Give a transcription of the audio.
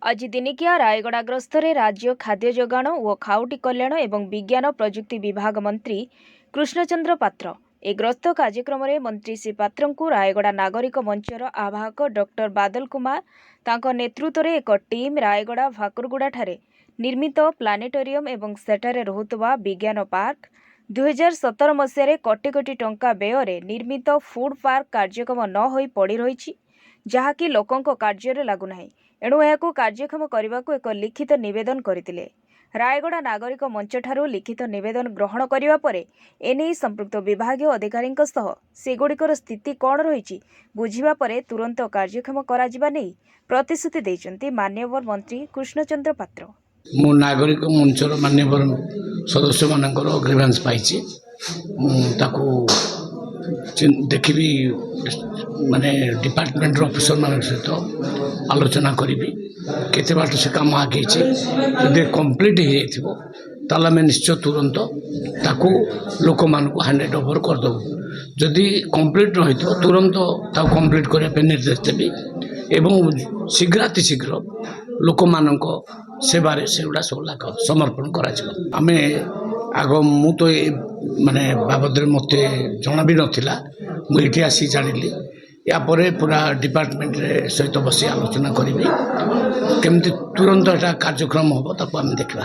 आज दिनिकिया रायगड़ा ग्रस्तर राज्य खाद्य जोगाण और खाउटी कल्याण एवं विज्ञान प्रजुक्ति विभाग मंत्री कृष्णचंद्र पात्र ए ग्रस्त कार्यक्रम में मंत्री श्री पात्र को रायगड़ा नागरिक मंचर आवाहक डॉक्टर बादल कुमार तांको नेतृत्व में एक टीम रायगड़ा भाकुरगुड़ा ठारे निर्मित प्लानेटोरियम एवं सेठारे रहुतबा विज्ञान पार्क 2017 मसीह कोटी कोटी टंका व्यय निर्मित फूड पार्क कार्यक्रम न होई पड़ी रही जहाँकि लोकों कार्य लगुना एणु यह कार्यक्षम करने को एक लिखित नवेदन करते रायगड़ा नागरिक मंच ठारू लिखित नवेदन ग्रहण करने पर एने संपृक्त विभागीय अधिकारी सेगुड़िकर स्थिति कौन रही बुझा पर तुरंत कार्यक्षम करा प्रतिश्रुति देते माननीय मंत्री कृष्णचंद्र पात्र। मो नागरिक मंचर माननीय सदस्य मानकर ग्रीवेंस पाई देखी माने डिपार्टमेंट ऑफिसर मान सहित आलोचना करी केते बाट से काम आगे जब कंप्लीट हो ताला में निश्चय तुरंत ताकू लोक मान हैंड ओवर करदेबू जदि कंप्लीट रही तुरंत कंप्लीट करने निर्देश देवी एवं शीघ्रातिशीघ्र लोक मान सेवारे से गुड़ा सब समर्पण करें आग मु तो माने बाबद मत जना भी नाला मुझे आसी जानी यापर पूरा डिपार्टमेंट सहित बस आलोचना करी केमती तुरंत एटा कार्यक्रम हम ताको आम देखा।